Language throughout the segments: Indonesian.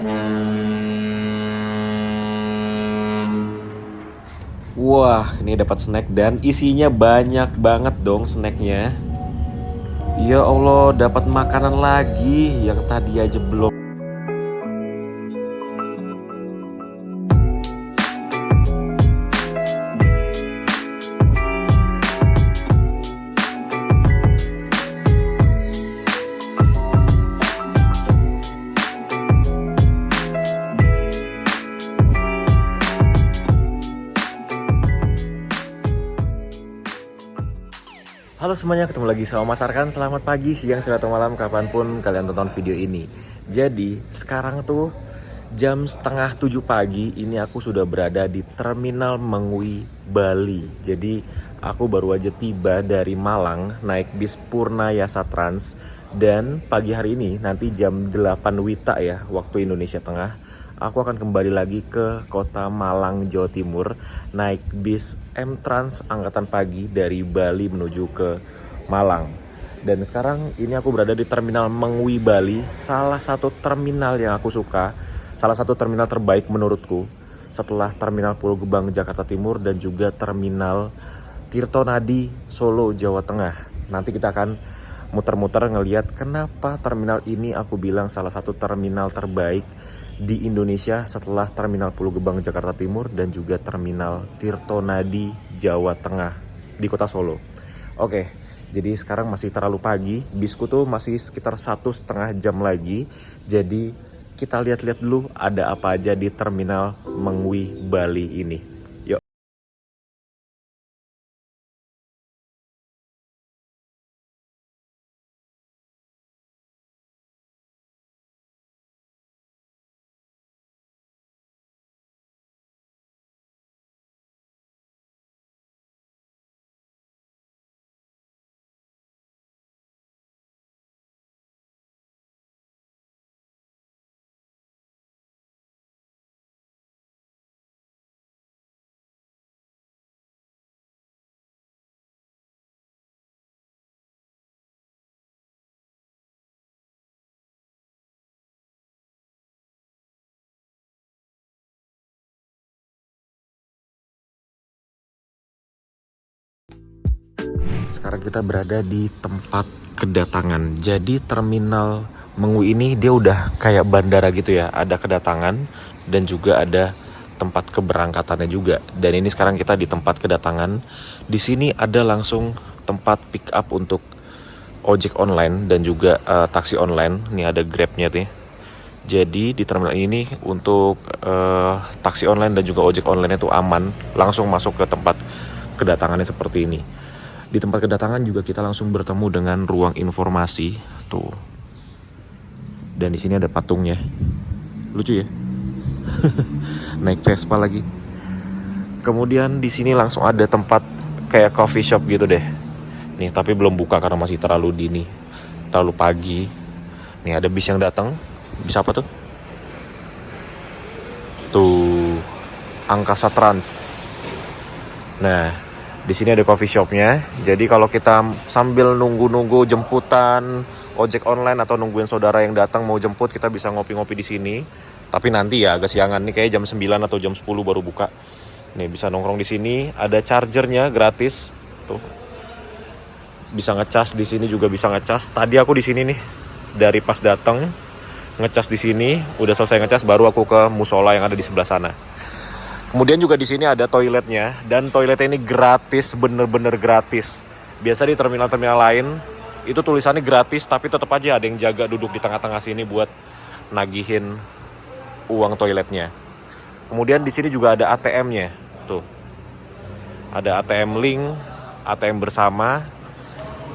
Wah, ini dapat snack dan isinya banyak banget dong snacknya. Ya Allah, dapat makanan lagi yang tadi aja belum. Halo semuanya, ketemu lagi sama Mas Arkan. Selamat pagi, siang, sore, atau malam, kapanpun kalian tonton video ini. Jadi, sekarang tuh jam setengah 7 pagi, ini aku sudah berada di Terminal Mengwi, Bali. Jadi, aku baru aja tiba dari Malang, naik bis Purnayasa Trans. Dan pagi hari ini, nanti jam 8 WITA ya, waktu Indonesia Tengah, aku akan kembali lagi ke kota Malang, Jawa Timur, naik bis M-Trans angkatan pagi dari Bali menuju ke Malang. Dan sekarang ini aku berada di Terminal Mengwi, Bali, salah satu terminal yang aku suka, salah satu terminal terbaik menurutku, setelah Terminal Pulau Gebang, Jakarta Timur, dan juga Terminal Tirtonadi, Solo, Jawa Tengah. Nanti kita akan muter-muter ngeliat kenapa terminal ini aku bilang salah satu terminal terbaik di Indonesia setelah Terminal Pulau Gebang, Jakarta Timur, dan juga Terminal Tirtonadi, Jawa Tengah di kota Solo. Oke, jadi sekarang masih terlalu pagi, bisku tuh masih sekitar 1,5 jam lagi. Jadi kita lihat-lihat dulu ada apa aja di Terminal Mengwi, Bali ini. Yuk. Sekarang kita berada di tempat kedatangan. Jadi terminal Mengwi ini dia udah kayak bandara gitu ya. Ada kedatangan dan juga ada tempat keberangkatannya juga. Dan ini sekarang kita di tempat kedatangan. Di sini ada langsung tempat pick up untuk ojek online dan juga taksi online. Ini ada Grab-nya nih. Jadi di terminal ini untuk taksi online dan juga ojek online itu aman. Langsung masuk ke tempat kedatangannya seperti ini. Di tempat kedatangan juga kita langsung bertemu dengan ruang informasi tuh. Dan di sini ada patungnya. Lucu ya? Naik Vespa lagi. Kemudian di sini langsung ada tempat kayak coffee shop gitu deh. Nih, tapi belum buka karena masih terlalu dini. Terlalu pagi. Nih ada bis yang datang. Bis apa tuh? Tuh, Angkasa Trans. Nah, di sini ada coffee shopnya. Jadi kalau kita sambil nunggu-nunggu jemputan ojek online atau nungguin saudara yang datang mau jemput, kita bisa ngopi-ngopi di sini. Tapi nanti ya agak siangan nih, kayak jam 9 atau jam 10 baru buka. Nih bisa nongkrong di sini. Ada chargernya gratis. Tuh. Bisa ngecas di sini juga bisa ngecas. Tadi aku di sini nih dari pas datang ngecas di sini, udah selesai ngecas baru aku ke musola yang ada di sebelah sana. Kemudian juga di sini ada toiletnya dan toiletnya ini gratis, bener-bener gratis. Biasa di terminal-terminal lain itu tulisannya gratis tapi tetap aja ada yang jaga duduk di tengah-tengah sini buat nagihin uang toiletnya. Kemudian di sini juga ada ATM-nya. Tuh. Ada ATM Link, ATM bersama.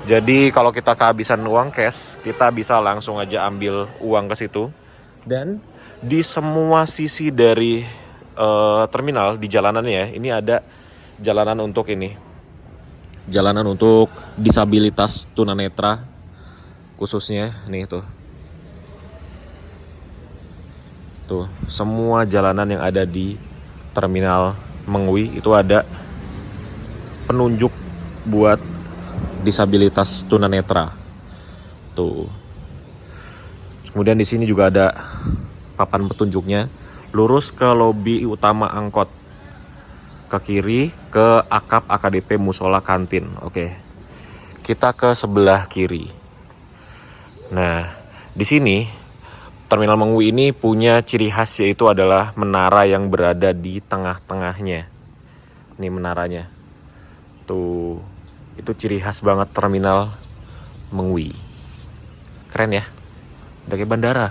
Jadi kalau kita kehabisan uang cash, kita bisa langsung aja ambil uang ke situ. Dan di semua sisi dari terminal di jalanannya ya, ini ada jalanan untuk ini, jalanan untuk disabilitas tunanetra khususnya nih tuh semua jalanan yang ada di terminal Mengwi itu ada penunjuk buat disabilitas tunanetra tuh. Kemudian di sini juga ada papan petunjuknya, lurus ke lobi utama angkot. Ke kiri ke akap AKDP Musola Kantin. Oke. Kita ke sebelah kiri. Nah, di sini Terminal Mengwi ini punya ciri khas, yaitu adalah menara yang berada di tengah-tengahnya. Ini menaranya. Tuh, itu ciri khas banget Terminal Mengwi. Keren ya? Udah kayak bandara.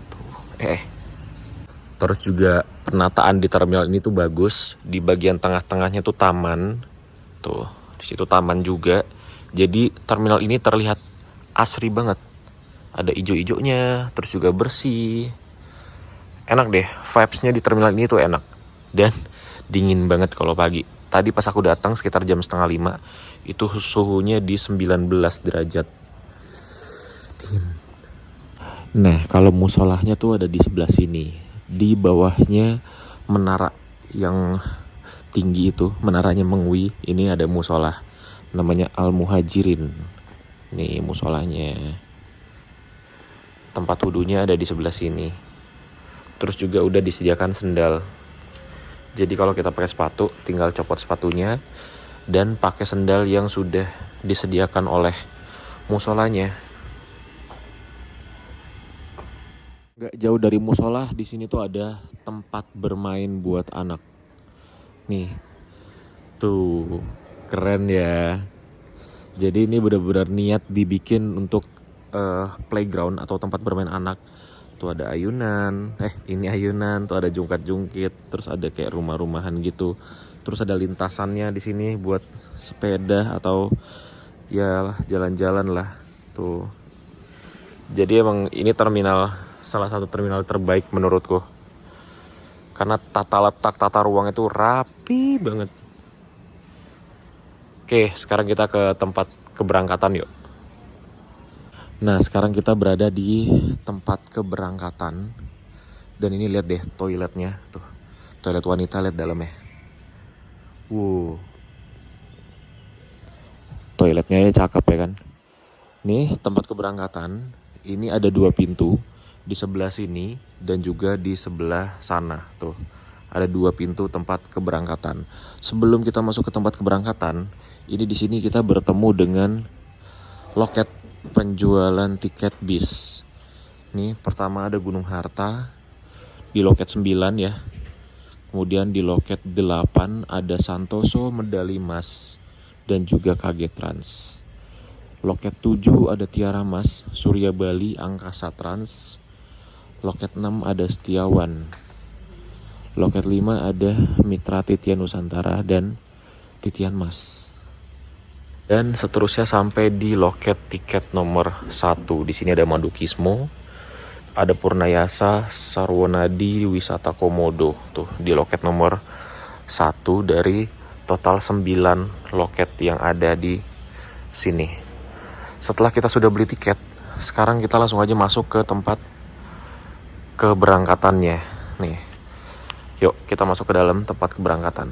Tuh, Terus juga penataan di terminal ini tuh bagus. Di bagian tengah-tengahnya tuh taman. Tuh, di situ taman juga. Jadi terminal ini terlihat asri banget. Ada ijo-ijonya, terus juga bersih. Enak deh, vibes-nya di terminal ini tuh enak. Dan dingin banget kalau pagi. Tadi pas aku datang sekitar jam 4:30, itu suhunya di 19 derajat. Dingin. Nah, kalau musolahnya tuh ada di sebelah sini. Di bawahnya menara yang tinggi itu, menaranya Mengwi, ini ada musolah. Namanya Al Muhajirin. Nih musolahnya. Tempat wudhunya ada di sebelah sini. Terus juga udah disediakan sendal. Jadi kalau kita pakai sepatu, tinggal copot sepatunya dan pakai sendal yang sudah disediakan oleh musolanya. Gak jauh dari musola, di sini tuh ada tempat bermain buat anak. Nih, tuh keren ya. Jadi ini benar-benar niat dibikin untuk playground atau tempat bermain anak. Tuh ada ayunan, ini ayunan, tuh ada jungkat-jungkit, terus ada kayak rumah-rumahan gitu. Terus ada lintasannya di sini buat sepeda atau ya jalan-jalan lah. Tuh. Jadi emang ini salah satu terminal terbaik menurutku. Karena tata ruang itu rapi banget. Oke, sekarang kita ke tempat keberangkatan yuk. Nah, sekarang kita berada di tempat keberangkatan. Dan ini lihat deh toiletnya. Tuh, toilet wanita, lihat dalamnya. Wow. Toiletnya ya cakep ya kan. Nih tempat keberangkatan. Ini ada 2 pintu. Di sebelah sini dan juga di sebelah sana. Tuh, ada 2 pintu tempat keberangkatan. Sebelum kita masuk ke tempat keberangkatan, ini di sini kita bertemu dengan loket penjualan tiket bis. Nih pertama ada Gunung Harta di loket 9 ya. Kemudian di loket 8 ada Santoso Medali Mas dan juga KG Trans. Loket 7 ada Tiara Mas, Surya Bali, Angkasa Trans. Loket 6 ada Setiawan. Loket 5 ada Mitra Titian Nusantara dan Titian Mas. Dan seterusnya sampai di loket tiket nomor 1. Di sini ada Madukismo, ada Purnayasa, Sarwonadi, Wisata Komodo. Tuh di loket nomor 1 dari total 9 loket yang ada di sini. Setelah kita sudah beli tiket, sekarang kita langsung aja masuk ke tempat keberangkatannya. Nih, yuk kita masuk ke dalam tempat keberangkatan.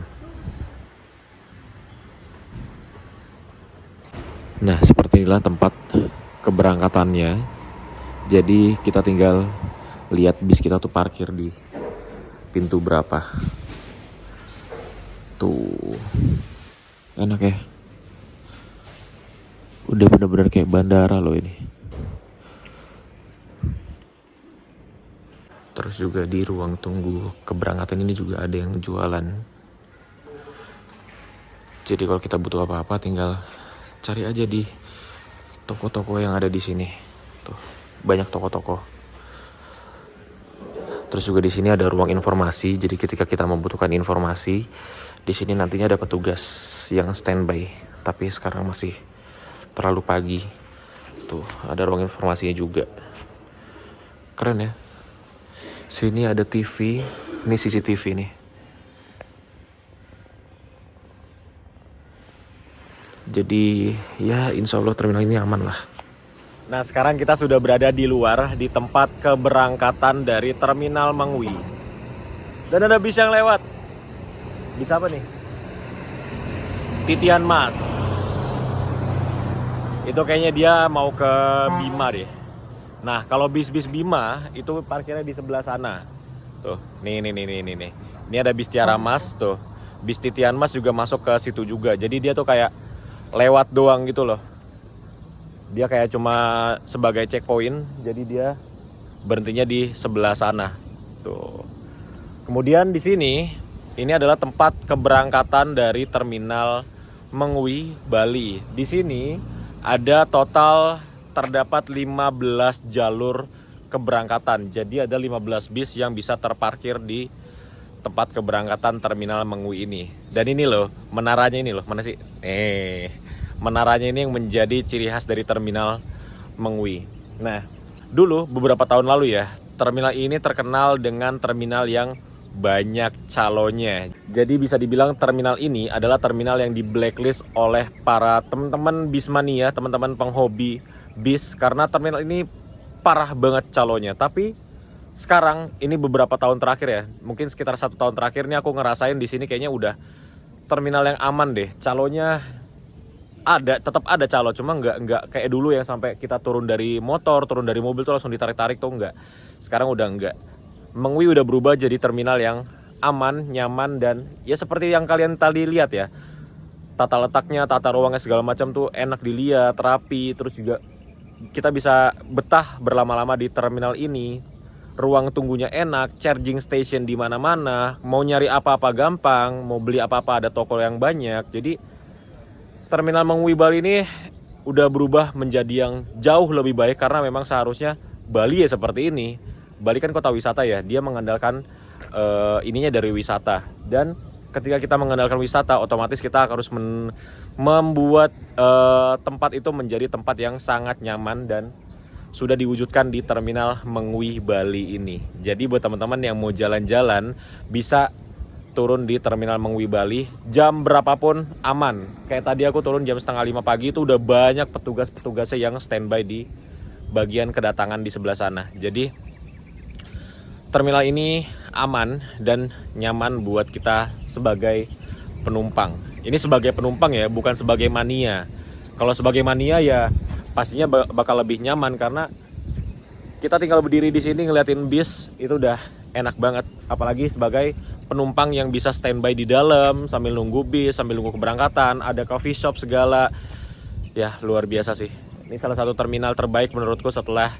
Nah, seperti inilah tempat keberangkatannya. Jadi kita tinggal lihat bis kita tuh parkir di pintu berapa. Tuh, enak ya. Udah bener-bener kayak bandara loh ini. Terus juga di ruang tunggu keberangkatan ini juga ada yang jualan. Jadi kalau kita butuh apa-apa tinggal cari aja di toko-toko yang ada di sini. Tuh, banyak toko-toko. Terus juga di sini ada ruang informasi. Jadi ketika kita membutuhkan informasi, di sini nantinya ada petugas yang standby. Tapi sekarang masih terlalu pagi. Tuh, ada ruang informasinya juga. Keren ya. Sini ada TV. Ini CCTV nih. Jadi ya insya Allah terminal ini aman lah. Nah sekarang kita sudah berada di luar di tempat keberangkatan dari Terminal Mengwi. Dan ada bis yang lewat. Bis apa nih? Titian Mas. Itu kayaknya dia mau ke Bima deh. Nah, kalau bis-bis Bima itu parkirnya di sebelah sana. Tuh, nih. Ini ada bis Tiara Mas tuh. Bis Titian Mas juga masuk ke situ juga. Jadi dia tuh kayak lewat doang gitu loh. Dia kayak cuma sebagai checkpoint. Jadi dia berhentinya di sebelah sana. Tuh. Kemudian di sini ini adalah tempat keberangkatan dari terminal Mengwi, Bali. Di sini ada total terdapat 15 jalur keberangkatan. Jadi ada 15 bis yang bisa terparkir di tempat keberangkatan terminal Mengwi ini. Dan ini loh, menaranya ini loh, mana sih? Menaranya ini yang menjadi ciri khas dari terminal Mengwi. Nah, dulu beberapa tahun lalu ya, terminal ini terkenal dengan terminal yang banyak calonnya. Jadi bisa dibilang terminal ini adalah terminal yang di blacklist oleh para teman-teman bismania, teman-teman penghobi bis, karena terminal ini parah banget calonnya. Tapi sekarang ini beberapa tahun terakhir ya, mungkin sekitar 1 tahun terakhir ini aku ngerasain di sini kayaknya udah terminal yang aman deh. Calonnya ada, tetap ada calo, cuma nggak kayak dulu yang sampai kita turun dari motor, turun dari mobil tuh langsung ditarik-tarik tuh nggak. Sekarang udah nggak. Mengwi udah berubah jadi terminal yang aman, nyaman, dan ya seperti yang kalian tadi lihat ya. Tata letaknya, tata ruangnya segala macam tuh enak dilihat, rapi, terus juga kita bisa betah berlama-lama di terminal ini. Ruang tunggunya enak, charging station di mana-mana, mau nyari apa-apa gampang, mau beli apa-apa ada toko yang banyak. Jadi terminal Mengwi Bali ini udah berubah menjadi yang jauh lebih baik karena memang seharusnya Bali ya seperti ini. Bali kan kota wisata ya, dia mengandalkan ininya dari wisata. Dan ketika kita mengandalkan wisata, otomatis kita harus membuat tempat itu menjadi tempat yang sangat nyaman dan sudah diwujudkan di terminal Mengwi Bali ini. Jadi buat teman-teman yang mau jalan-jalan bisa turun di terminal Mengwi Bali jam berapapun aman. Kayak tadi aku turun jam 4:30 pagi itu udah banyak petugas-petugasnya yang standby di bagian kedatangan di sebelah sana. Jadi terminal ini aman dan nyaman buat kita sebagai penumpang. Ini sebagai penumpang ya, bukan sebagai mania. Kalau sebagai mania ya pastinya bakal lebih nyaman karena kita tinggal berdiri di sini ngeliatin bis itu udah enak banget. Apalagi sebagai penumpang yang bisa standby di dalam sambil nunggu bis, sambil nunggu keberangkatan, ada coffee shop segala. Ya luar biasa sih. Ini salah satu terminal terbaik menurutku setelah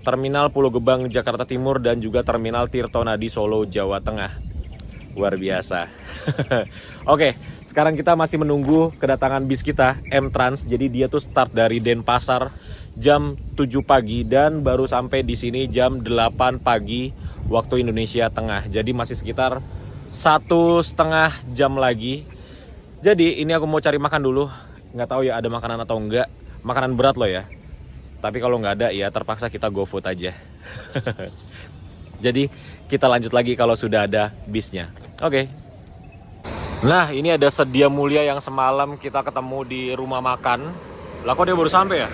Terminal Pulau Gebang Jakarta Timur dan juga Terminal Tirtonadi Solo Jawa Tengah. Luar biasa. Oke, sekarang kita masih menunggu kedatangan bis kita M-Trans. Jadi dia tuh start dari Denpasar jam 7 pagi dan baru sampai di sini jam 8 pagi waktu Indonesia Tengah. Jadi masih sekitar 1,5 jam lagi. Jadi ini aku mau cari makan dulu. Nggak tahu ya ada makanan atau enggak. Makanan berat loh ya. Tapi kalau nggak ada ya terpaksa kita GoFood aja. Jadi kita lanjut lagi kalau sudah ada bisnya. Oke. Nah ini ada Sedia Mulia yang semalam kita ketemu di rumah makan. Lah kok dia baru sampai ya?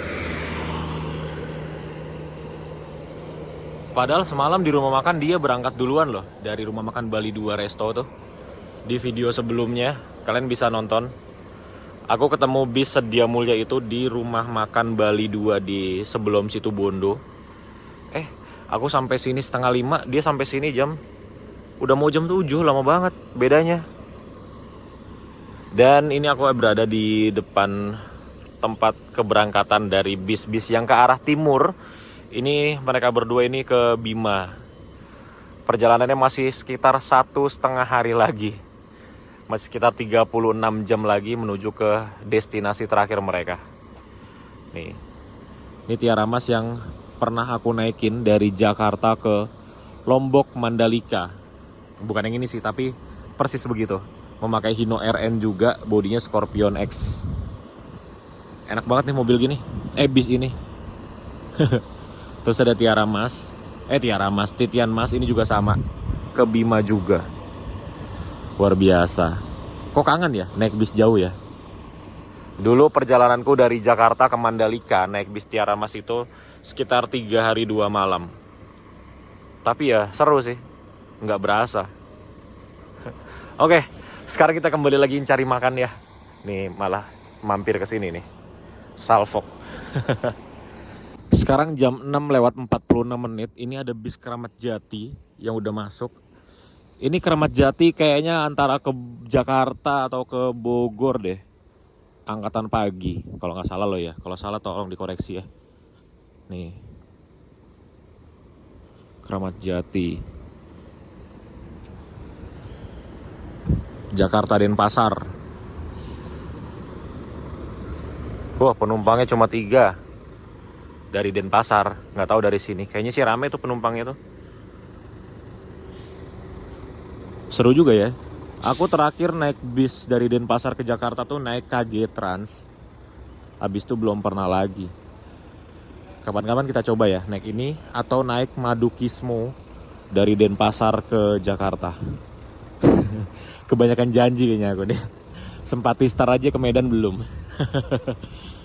Padahal semalam di rumah makan dia berangkat duluan loh. Dari rumah makan Bali 2 Resto tuh. Di video sebelumnya kalian bisa nonton. Aku ketemu bis Sedia Mulia itu di rumah makan Bali 2 di sebelum situ Bondo. Aku sampai sini 4:30, dia sampai sini udah mau jam 7, lama banget bedanya. Dan ini aku berada di depan tempat keberangkatan dari bis-bis yang ke arah timur. Ini mereka berdua ini ke Bima. Perjalanannya masih sekitar 1,5 hari lagi. Masih sekitar 36 jam lagi menuju ke destinasi terakhir mereka. Nih. Ini Tiara Mas yang pernah aku naikin dari Jakarta ke Lombok Mandalika. Bukan yang ini sih, tapi persis begitu. Memakai Hino RN juga, bodinya Scorpion X. Enak banget nih mobil gini. Bis ini. Terus ada Tiara Mas. Titian Mas ini juga sama. Ke Bima juga. Luar biasa. Kok kangen ya naik bis jauh ya? Dulu perjalananku dari Jakarta ke Mandalika naik bis Tiara Mas itu sekitar 3 hari 2 malam. Tapi ya seru sih. Nggak berasa. Oke, sekarang kita kembali lagi cari makan ya. Nih malah mampir ke sini nih. Salfok. Sekarang jam 6 lewat 46 menit. Ini ada bis Keramat Jati yang udah masuk. Ini Keramat Jati kayaknya antara ke Jakarta atau ke Bogor deh. Angkatan pagi, kalau nggak salah loh ya. Kalau salah tolong dikoreksi ya. Nih, Keramat Jati, Jakarta Denpasar. Wah, penumpangnya cuma 3 dari Denpasar. Nggak tahu dari sini. Kayaknya sih rame tuh penumpangnya tuh. Seru juga ya. Aku terakhir naik bis dari Denpasar ke Jakarta tuh naik KG Trans. Habis itu belum pernah lagi. Kapan-kapan kita coba ya naik ini atau naik Madukismo dari Denpasar ke Jakarta. Kebanyakan janji kayaknya aku nih. Sempat start aja ke Medan belum.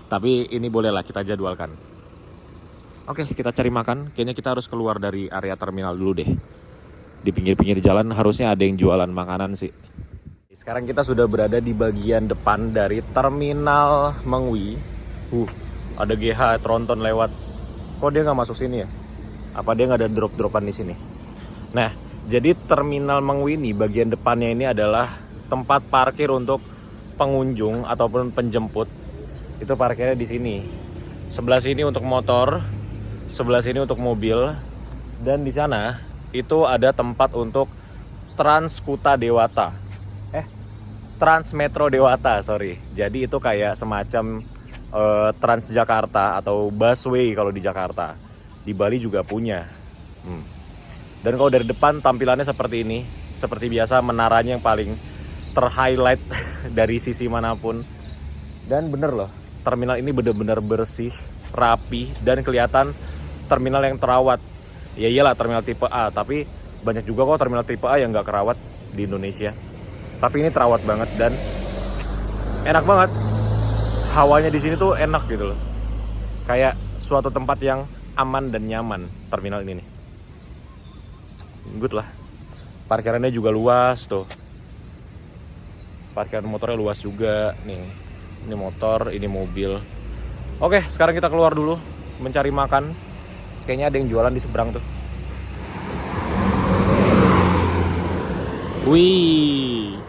Tapi ini bolehlah kita jadwalkan. Oke, kita cari makan. Kayaknya kita harus keluar dari area terminal dulu deh. Di pinggir-pinggir jalan harusnya ada yang jualan makanan sih. Sekarang kita sudah berada di bagian depan dari terminal Mengwi. Ada GH Tronton lewat. Kok dia nggak masuk sini ya? Apa dia nggak ada drop-dropan di sini? Nah, jadi terminal Mengwi ini bagian depannya ini adalah tempat parkir untuk pengunjung ataupun penjemput. Itu parkirnya di sini. Sebelah sini untuk motor, sebelah sini untuk mobil, dan di sana itu ada tempat untuk Transkuta Dewata. Transmetro Dewata, sorry. Jadi itu kayak semacam Transjakarta atau busway kalau di Jakarta. Di Bali juga punya. Dan kalau dari depan tampilannya seperti ini. Seperti biasa menaranya yang paling terhighlight dari sisi manapun. Dan bener loh, terminal ini bener-bener bersih, rapi, dan kelihatan terminal yang terawat. Ya iyalah terminal tipe A, tapi banyak juga kok terminal tipe A yang nggak kerawat di Indonesia. Tapi ini terawat banget dan enak banget. Hawanya di sini tuh enak gitu loh. Kayak suatu tempat yang aman dan nyaman terminal ini nih. Good lah. Parkirannya juga luas tuh. Parkiran motornya luas juga nih. Ini motor, ini mobil. Oke, sekarang kita keluar dulu mencari makan. Kayaknya ada yang jualan di seberang tuh. Wih.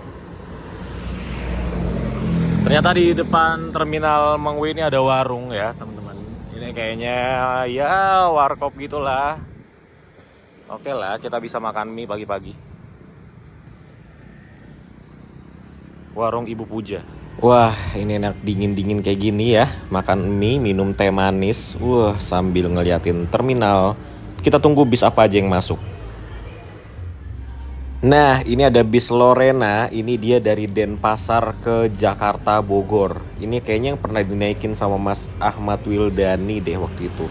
Ternyata di depan terminal Mengwi ini ada warung ya, teman-teman. Ini kayaknya ya warkop gitulah. Oke lah, kita bisa makan mie pagi-pagi. Warung Ibu Puja. Wah, ini enak dingin-dingin kayak gini ya. Makan mie, minum teh manis. Wah, sambil ngeliatin terminal. Kita tunggu bis apa aja yang masuk. Nah, ini ada bis Lorena. Ini dia dari Denpasar ke Jakarta Bogor. Ini kayaknya yang pernah dinaikin sama Mas Ahmad Wildani deh waktu itu.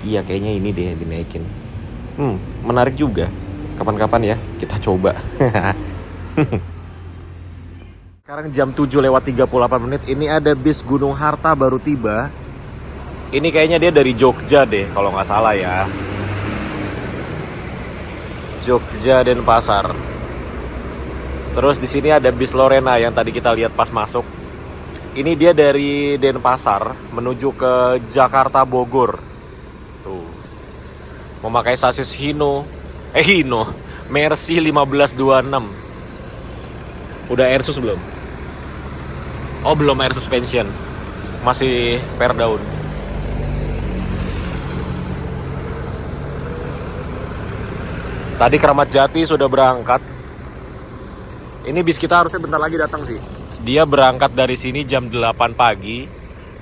Iya, kayaknya ini deh yang dinaikin. Menarik juga. Kapan-kapan ya kita coba. Sekarang jam 7 lewat 38 menit. Ini ada bis Gunung Harta baru tiba. Ini kayaknya dia dari Jogja deh kalau nggak salah ya. Jogja Denpasar. Terus di sini ada bis Lorena yang tadi kita lihat pas masuk. Ini dia dari Denpasar menuju ke Jakarta Bogor. Tuh. Memakai sasis Hino, Mercy 1526. Udah air sus belum? Oh, belum air suspension. Masih per daun. Tadi Keramat Jati sudah berangkat. Ini bis kita harusnya bentar lagi datang sih. Dia berangkat dari sini jam 8 pagi.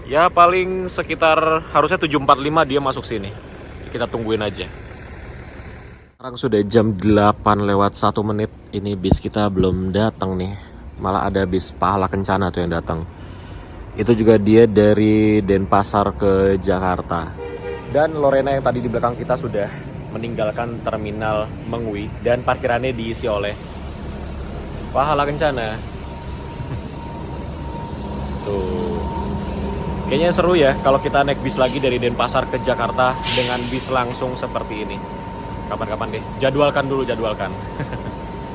Ya paling sekitar harusnya 7.45 dia masuk sini. Kita tungguin aja. Sekarang sudah jam 8 lewat 1 menit. Ini bis kita belum datang nih. Malah ada bis Pahala Kencana tuh yang datang. Itu juga dia dari Denpasar ke Jakarta. Dan Lorena yang tadi di belakang kita sudah meninggalkan terminal Mengwi dan parkirannya diisi oleh Pahala Kencana. Tuh. Kayaknya seru ya kalau kita naik bis lagi dari Denpasar ke Jakarta dengan bis langsung seperti ini. Kapan-kapan deh, jadwalkan dulu, jadwalkan.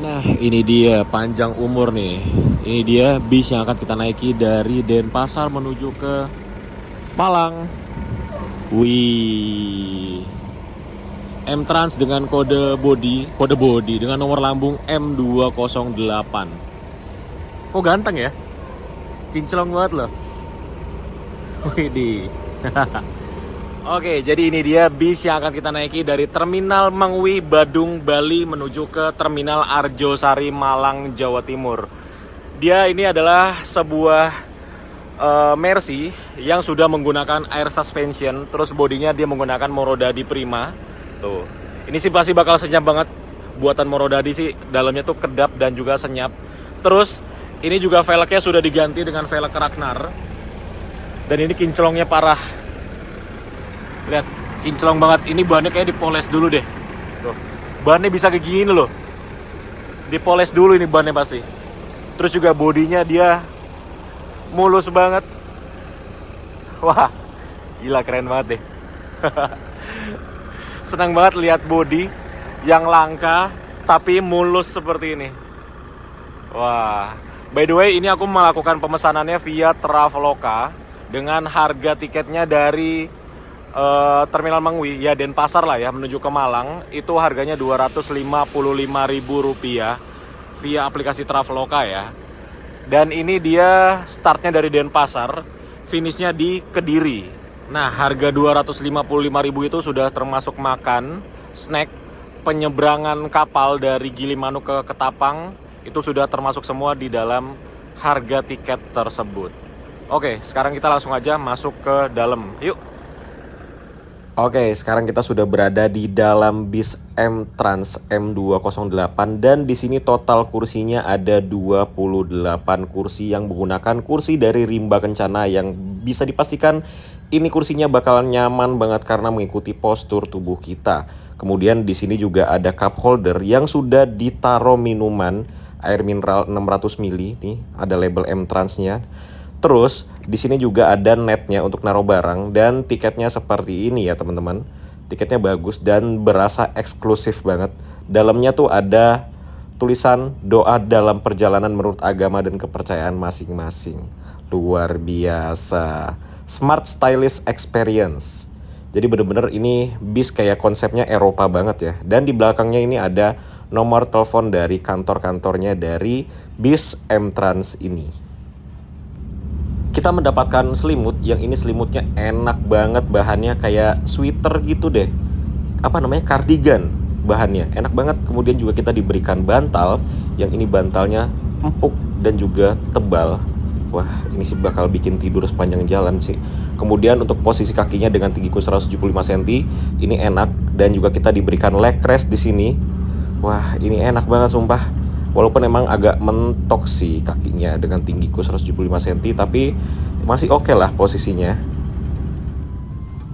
Nah, ini dia panjang umur nih. Ini dia bis yang akan kita naiki dari Denpasar menuju ke Malang. Wih, M-Trans dengan kode body dengan nomor lambung M208. Kok ganteng ya? Kinclong banget loh. Widih. Oke, jadi ini dia bis yang akan kita naiki dari Terminal Mangwi, Badung, Bali menuju ke Terminal Arjosari, Malang, Jawa Timur. Dia ini adalah sebuah Mercy yang sudah menggunakan air suspension, terus bodinya dia menggunakan Morodadi Prima. Tuh, ini sih pasti bakal senyap banget. Buatan Morodadi sih, dalamnya tuh kedap dan juga senyap. Terus ini juga velgnya sudah diganti dengan velg Ragnar. Dan ini kinclongnya parah. Lihat, kinclong banget. Ini bannya kayak dipoles dulu deh. Tuh, bannya bisa kayak gini loh. Dipoles dulu ini bannya pasti. Terus juga bodinya dia mulus banget. Wah, gila keren banget deh. Senang banget lihat body yang langka tapi mulus seperti ini. Wah, by the way ini aku melakukan pemesanannya via Traveloka dengan harga tiketnya dari Terminal Mangwi, ya Denpasar lah ya, menuju ke Malang. Itu harganya Rp255.000 via aplikasi Traveloka ya. Dan ini dia startnya dari Denpasar, finishnya di Kediri. Nah, harga Rp255.000 itu sudah termasuk makan, snack, penyeberangan kapal dari Gilimanuk ke Ketapang. Itu sudah termasuk semua di dalam harga tiket tersebut. Oke, sekarang kita langsung aja masuk ke dalam. Yuk. Oke, sekarang kita sudah berada di dalam bis M-Trans M208 dan di sini total kursinya ada 28 kursi yang menggunakan kursi dari Rimba Kencana yang bisa dipastikan ini kursinya bakalan nyaman banget karena mengikuti postur tubuh kita. Kemudian di sini juga ada cup holder yang sudah ditaruh minuman air mineral 600 ml nih, ada label M-Trans-nya. Terus di sini juga ada netnya untuk naruh barang dan tiketnya seperti ini ya teman-teman. Tiketnya bagus dan berasa eksklusif banget. Dalamnya tuh ada tulisan doa dalam perjalanan menurut agama dan kepercayaan masing-masing. Luar biasa. Smart Stylish Experience. Jadi bener-bener ini bis kayak konsepnya Eropa banget ya. Dan di belakangnya ini ada nomor telepon dari kantor-kantornya dari bis M-Trans ini. Kita mendapatkan selimut, yang ini selimutnya enak banget, bahannya kayak sweater gitu deh. Apa namanya? Kardigan bahannya, enak banget. Kemudian juga kita diberikan bantal, yang ini bantalnya empuk dan juga tebal. Wah, ini sih bakal bikin tidur sepanjang jalan sih. Kemudian untuk posisi kakinya dengan tinggiku 175 cm, ini enak dan juga kita diberikan leg rest di sini. Wah, ini enak banget sumpah. Walaupun emang agak mentok sih kakinya dengan tinggiku 175 cm, tapi masih oke lah posisinya.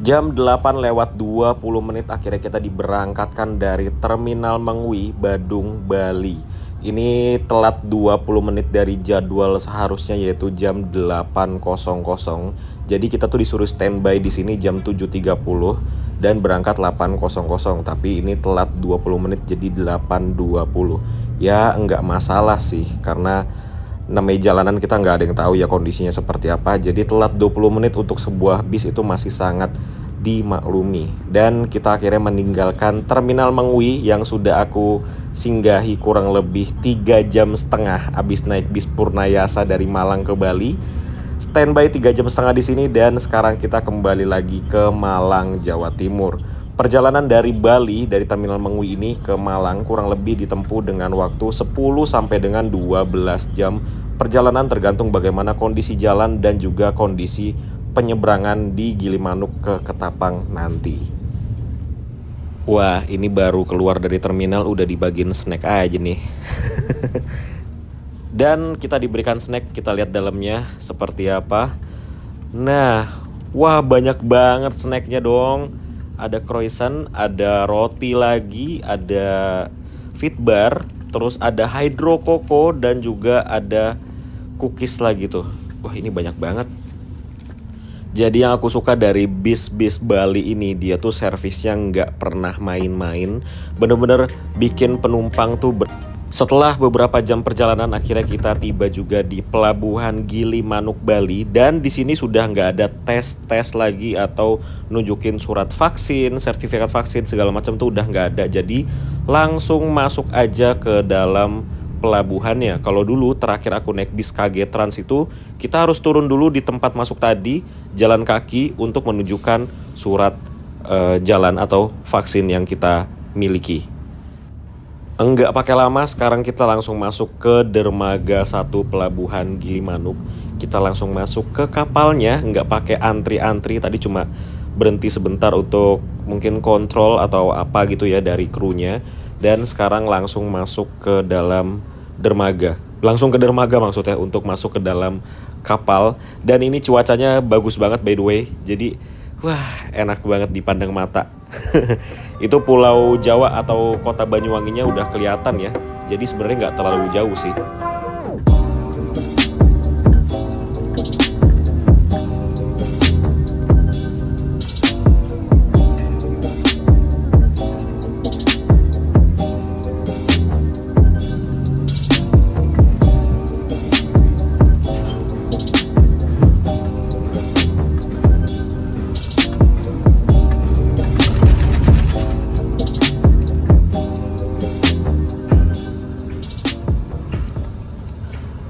Jam 8:20 akhirnya kita diberangkatkan dari Terminal Mangwi, Badung, Bali. Ini telat 20 menit dari jadwal seharusnya yaitu jam 8.00. Jadi kita tuh disuruh standby di sini jam 7.30 dan berangkat 8.00. Tapi ini telat 20 menit jadi 8.20. Ya nggak masalah sih karena namanya jalanan kita nggak ada yang tahu ya kondisinya seperti apa. Jadi telat 20 menit untuk sebuah bis itu masih sangat dimaklumi. Dan kita akhirnya meninggalkan Terminal Mangwi yang sudah aku singgahi kurang lebih 3,5 jam abis naik bis Purnayasa dari Malang ke Bali. Standby 3,5 jam di sini dan sekarang kita kembali lagi ke Malang, Jawa Timur. Perjalanan dari Bali, dari Terminal Mangwi ini ke Malang kurang lebih ditempuh dengan waktu 10 sampai dengan 12 jam perjalanan tergantung bagaimana kondisi jalan dan juga kondisi penyeberangan di Gilimanuk ke Ketapang nanti. Wah, ini baru keluar dari terminal udah dibagiin snack aja nih. Dan kita diberikan snack, kita lihat dalamnya seperti apa. Nah, wah banyak banget snacknya dong. Ada croissant, ada roti lagi, ada Fitbar, terus ada Hydro Coco dan juga ada cookies lagi tuh. Wah, ini banyak banget. Jadi yang aku suka dari bis-bis Bali ini, dia tuh servisnya nggak pernah main-main. Bener-bener bikin penumpang tuh Setelah beberapa jam perjalanan, akhirnya kita tiba juga di Pelabuhan Gilimanuk, Bali. Dan di sini sudah nggak ada tes-tes lagi atau nunjukin surat vaksin, sertifikat vaksin segala macam tuh udah nggak ada. Jadi langsung masuk aja ke dalam pelabuhannya. Kalau dulu terakhir aku naik bis KG Trans itu, kita harus turun dulu di tempat masuk tadi, jalan kaki untuk menunjukkan surat jalan atau vaksin yang kita miliki. Enggak pakai lama, sekarang kita langsung masuk ke dermaga 1 Pelabuhan Gilimanuk. Kita langsung masuk ke kapalnya, enggak pakai antri-antri. Tadi cuma berhenti sebentar untuk mungkin kontrol atau apa gitu ya dari krunya. Dan sekarang langsung masuk ke dalam dermaga. Langsung ke dermaga maksudnya untuk masuk ke dalam kapal. Dan ini cuacanya bagus banget by the way. Jadi wah, enak banget dipandang mata. Itu Pulau Jawa atau Kota Banyuwanginya udah kelihatan ya. Jadi sebenarnya nggak terlalu jauh sih.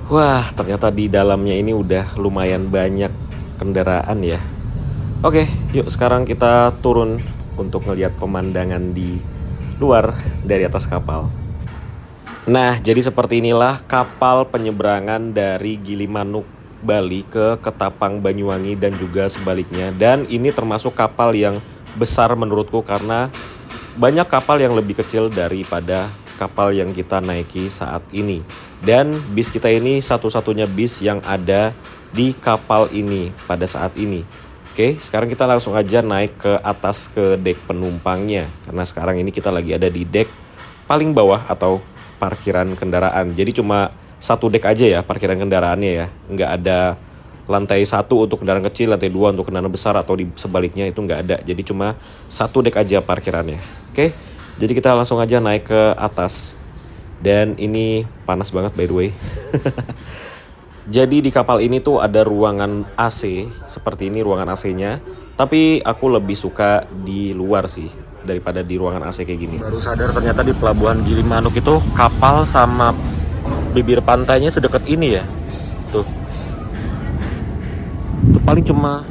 Wah, ternyata di dalamnya ini udah lumayan banyak kendaraan ya. Oke, yuk sekarang kita turun untuk ngelihat pemandangan di luar dari atas kapal. Nah, jadi seperti inilah kapal penyeberangan dari Gilimanuk, Bali ke Ketapang, Banyuwangi dan juga sebaliknya. Dan ini termasuk kapal yang besar menurutku karena banyak kapal yang lebih kecil daripada kapal yang kita naiki saat ini. Dan bis kita ini satu-satunya bis yang ada di kapal ini pada saat ini. Oke, sekarang kita langsung aja naik ke atas ke dek penumpangnya. Karena sekarang ini kita lagi ada di dek paling bawah atau parkiran kendaraan. Jadi cuma satu dek aja ya parkiran kendaraannya ya. Nggak ada lantai 1 untuk kendaraan kecil, lantai 2 untuk kendaraan besar atau di sebaliknya itu nggak ada. Jadi cuma satu dek aja parkirannya. Oke, jadi kita langsung aja naik ke atas. Dan ini panas banget by the way. Jadi di kapal ini tuh ada ruangan AC, seperti ini ruangan AC-nya. Tapi aku lebih suka di luar sih daripada di ruangan AC kayak gini. Baru sadar ternyata di Pelabuhan Gilimanuk itu kapal sama bibir pantainya sedekat ini ya. Tuh. Itu paling cuma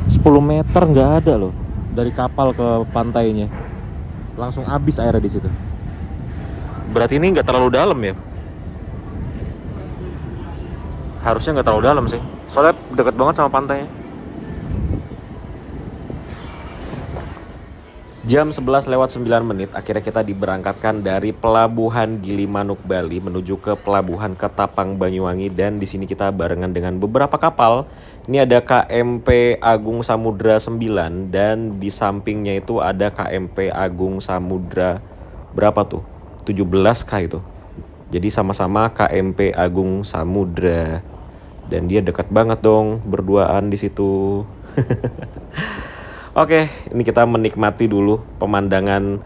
10 meter nggak ada loh dari kapal ke pantainya. Langsung habis airnya di situ. Berarti ini nggak terlalu dalam ya? Harusnya nggak terlalu dalam sih. Soalnya deket banget sama pantainya. Jam 11:09 akhirnya kita diberangkatkan dari Pelabuhan Gilimanuk, Bali menuju ke Pelabuhan Ketapang, Banyuwangi. Dan di sini kita barengan dengan beberapa kapal. Ini ada KMP Agung Samudra 9 dan di sampingnya itu ada KMP Agung Samudra berapa tuh? 17K itu. Jadi sama-sama KMP Agung Samudra. Dan dia dekat banget dong berduaan di situ. Oke, ini kita menikmati dulu pemandangan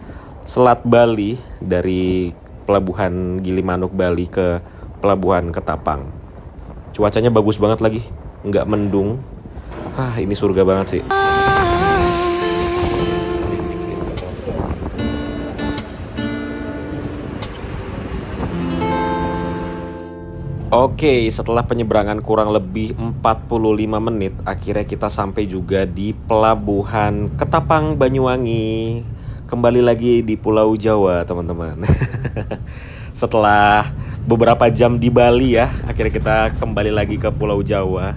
Selat Bali dari Pelabuhan Gilimanuk, Bali ke Pelabuhan Ketapang. Cuacanya bagus banget lagi, nggak mendung. Ini surga banget sih. Oke, setelah penyeberangan kurang lebih 45 menit, akhirnya kita sampai juga di Pelabuhan Ketapang, Banyuwangi. Kembali lagi di Pulau Jawa, teman-teman. Setelah beberapa jam di Bali ya, akhirnya kita kembali lagi ke Pulau Jawa.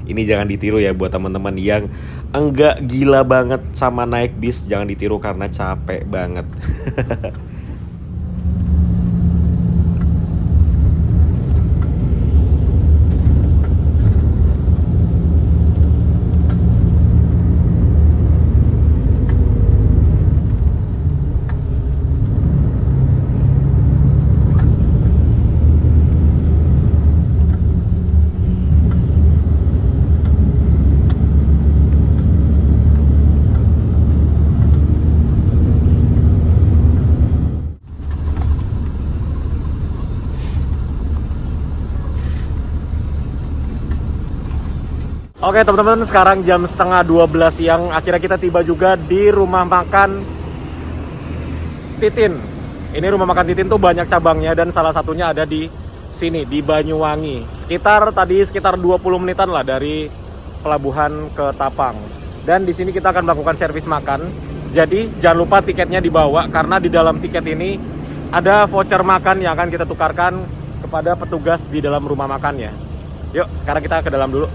Ini jangan ditiru ya buat teman-teman yang enggak gila banget sama naik bis, jangan ditiru karena capek banget. Oke teman-teman, sekarang jam setengah 12 siang. Akhirnya kita tiba juga di rumah makan Titin. Ini rumah makan Titin tuh banyak cabangnya dan salah satunya ada di sini, di Banyuwangi. Sekitar 20 menitan lah dari pelabuhan ke Tapang. Dan di sini kita akan melakukan servis makan. Jadi jangan lupa tiketnya dibawa karena di dalam tiket ini ada voucher makan yang akan kita tukarkan kepada petugas di dalam rumah makannya. Yuk, sekarang kita ke dalam dulu.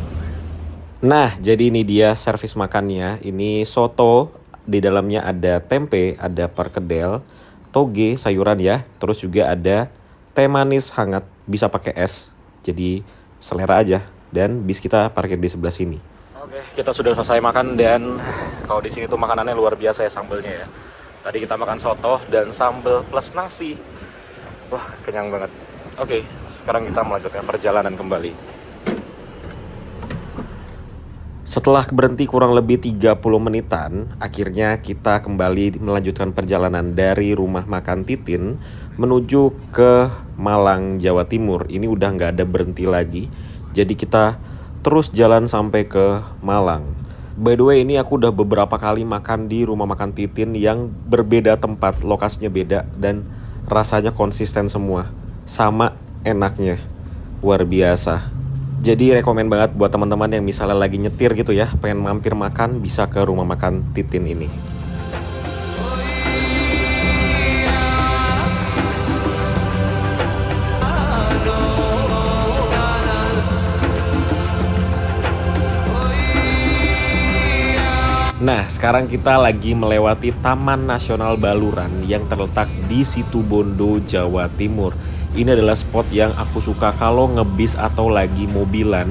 Nah, jadi ini dia servis makannya. Ini soto, di dalamnya ada tempe, ada perkedel, toge, sayuran ya. Terus juga ada teh manis hangat, bisa pakai es. Jadi selera aja. Dan bis kita parkir di sebelah sini. Oke, kita sudah selesai makan dan kalau di sini tuh makanannya luar biasa ya sambelnya ya. Tadi kita makan soto dan sambal plus nasi. Wah, kenyang banget. Oke, sekarang kita melanjutkan perjalanan kembali. Setelah berhenti kurang lebih 30 menitan, akhirnya kita kembali melanjutkan perjalanan dari rumah makan Titin menuju ke Malang, Jawa Timur. Ini udah nggak ada berhenti lagi, jadi kita terus jalan sampai ke Malang. By the way, ini aku udah beberapa kali makan di rumah makan Titin yang berbeda tempat, lokasinya beda dan rasanya konsisten semua. Sama enaknya, luar biasa. Jadi rekomen banget buat teman-teman yang misalnya lagi nyetir gitu ya, pengen mampir makan, bisa ke rumah makan Titin ini. Nah, sekarang kita lagi melewati Taman Nasional Baluran yang terletak di Situbondo, Jawa Timur. Ini adalah spot yang aku suka kalau ngebis atau lagi mobilan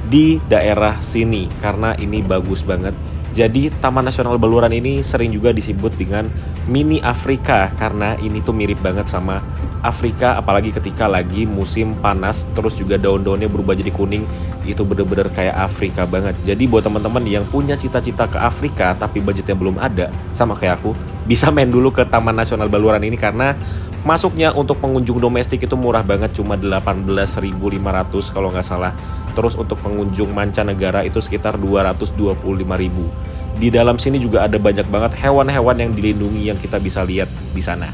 di daerah sini karena ini bagus banget. Jadi Taman Nasional Baluran ini sering juga disebut dengan mini Afrika karena ini tuh mirip banget sama Afrika, apalagi ketika lagi musim panas terus juga daun-daunnya berubah jadi kuning. Itu bener-bener kayak Afrika banget. Jadi buat teman-teman yang punya cita-cita ke Afrika tapi budgetnya belum ada, sama kayak aku, bisa main dulu ke Taman Nasional Baluran ini karena masuknya untuk pengunjung domestik itu murah banget, cuma 18.500 kalau nggak salah. Terus untuk pengunjung mancanegara itu sekitar 225.000. Di dalam sini juga ada banyak banget hewan-hewan yang dilindungi yang kita bisa lihat di sana.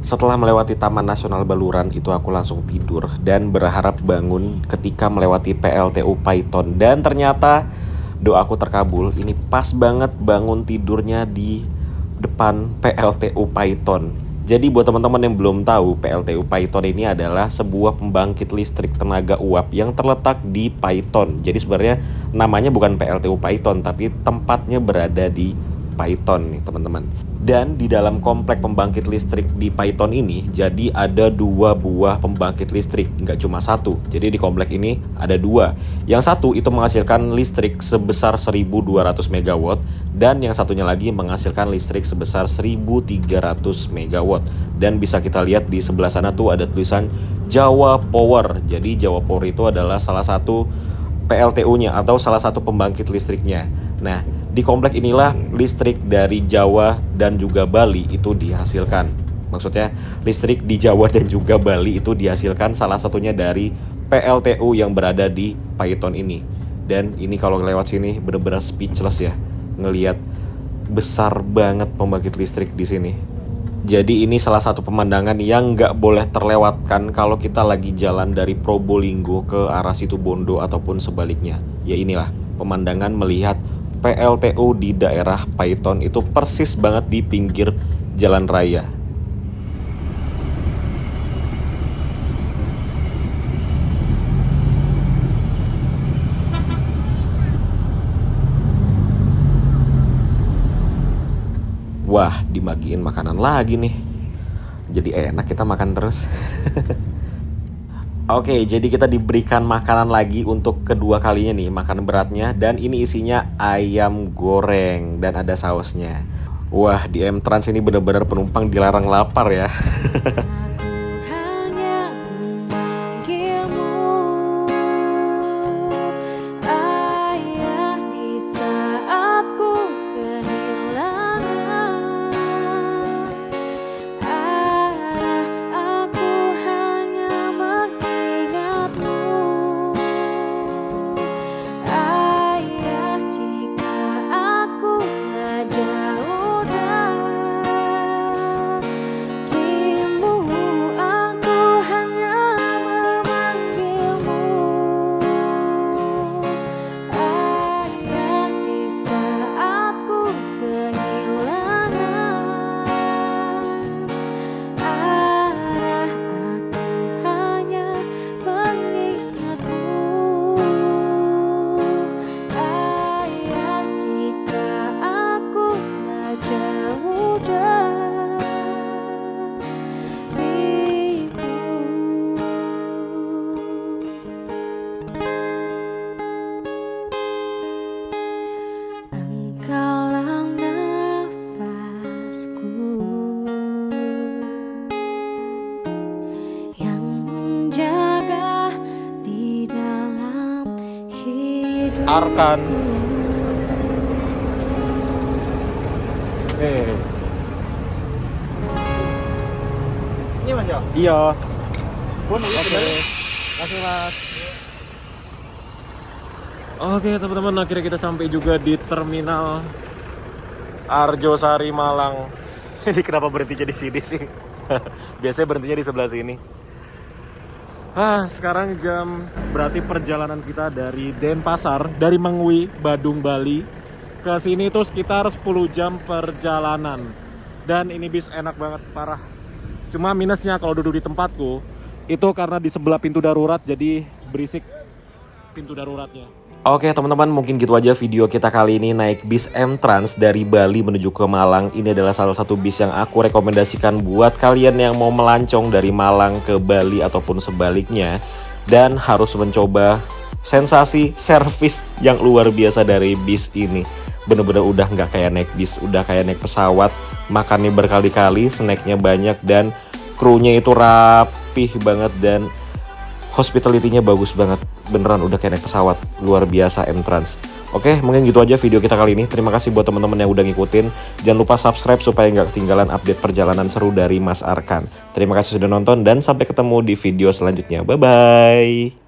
Setelah melewati Taman Nasional Baluran itu aku langsung tidur dan berharap bangun ketika melewati PLTU Paiton. Dan ternyata doaku terkabul, ini pas banget bangun tidurnya di depan PLTU Paiton. Jadi buat teman-teman yang belum tahu, PLTU Paiton ini adalah sebuah pembangkit listrik tenaga uap yang terletak di Paiton. Jadi sebenarnya namanya bukan PLTU Paiton, tapi tempatnya berada di Paiton nih teman-teman. Dan di dalam komplek pembangkit listrik di Paiton ini, jadi ada 2 buah pembangkit listrik, nggak cuma satu. Jadi di komplek ini ada 2. Yang satu itu menghasilkan listrik sebesar 1.200 MW, dan yang satunya lagi menghasilkan listrik sebesar 1.300 MW. Dan bisa kita lihat di sebelah sana tuh ada tulisan Jawa Power. Jadi Jawa Power itu adalah salah satu PLTU-nya atau salah satu pembangkit listriknya. Nah, di komplek inilah listrik dari Jawa dan juga Bali itu dihasilkan. Maksudnya listrik di Jawa dan juga Bali itu dihasilkan salah satunya dari PLTU yang berada di Paiton ini. Dan ini kalau lewat sini bener-bener speechless ya, ngelihat besar banget pembangkit listrik di sini. Jadi ini salah satu pemandangan yang nggak boleh terlewatkan kalau kita lagi jalan dari Probolinggo ke arah Situbondo ataupun sebaliknya. Ya inilah pemandangan melihat PLTU di daerah Paiton itu persis banget di pinggir jalan raya. Wah, dibagiin makanan lagi nih. Jadi enak kita makan terus. Oke, jadi kita diberikan makanan lagi untuk kedua kalinya nih, makanan beratnya. Dan ini isinya ayam goreng dan ada sausnya. Wah, di M Trans ini bener-bener penumpang dilarang lapar ya. Arkan. Ini Mas ya? Iya. Pun Oke. Kasih Mas. Oke teman-teman, akhirnya kita sampai juga di terminal Arjosari Malang. Ini kenapa berhentinya di sini sih? Biasanya berhentinya di sebelah sini. Sekarang berarti perjalanan kita dari Denpasar, dari Mengwi, Badung, Bali ke sini tuh sekitar 10 jam perjalanan. Dan ini bis enak banget, parah. Cuma minusnya kalau duduk di tempatku, itu karena di sebelah pintu darurat jadi berisik pintu daruratnya. Oke teman-teman, mungkin gitu aja video kita kali ini naik bis M Trans dari Bali menuju ke Malang. Ini adalah salah satu bis yang aku rekomendasikan buat kalian yang mau melancong dari Malang ke Bali ataupun sebaliknya. Dan harus mencoba sensasi servis yang luar biasa dari bis ini. Bener-bener udah nggak kayak naik bis, udah kayak naik pesawat. Makannya berkali-kali, snacknya banyak, dan krunya itu rapih banget dan hospitality-nya bagus banget. Beneran udah kayak naik pesawat. Luar biasa M Trans. Oke, mungkin gitu aja video kita kali ini. Terima kasih buat teman-teman yang udah ngikutin. Jangan lupa subscribe supaya nggak ketinggalan update perjalanan seru dari Mas Arkan. Terima kasih sudah nonton dan sampai ketemu di video selanjutnya. Bye-bye.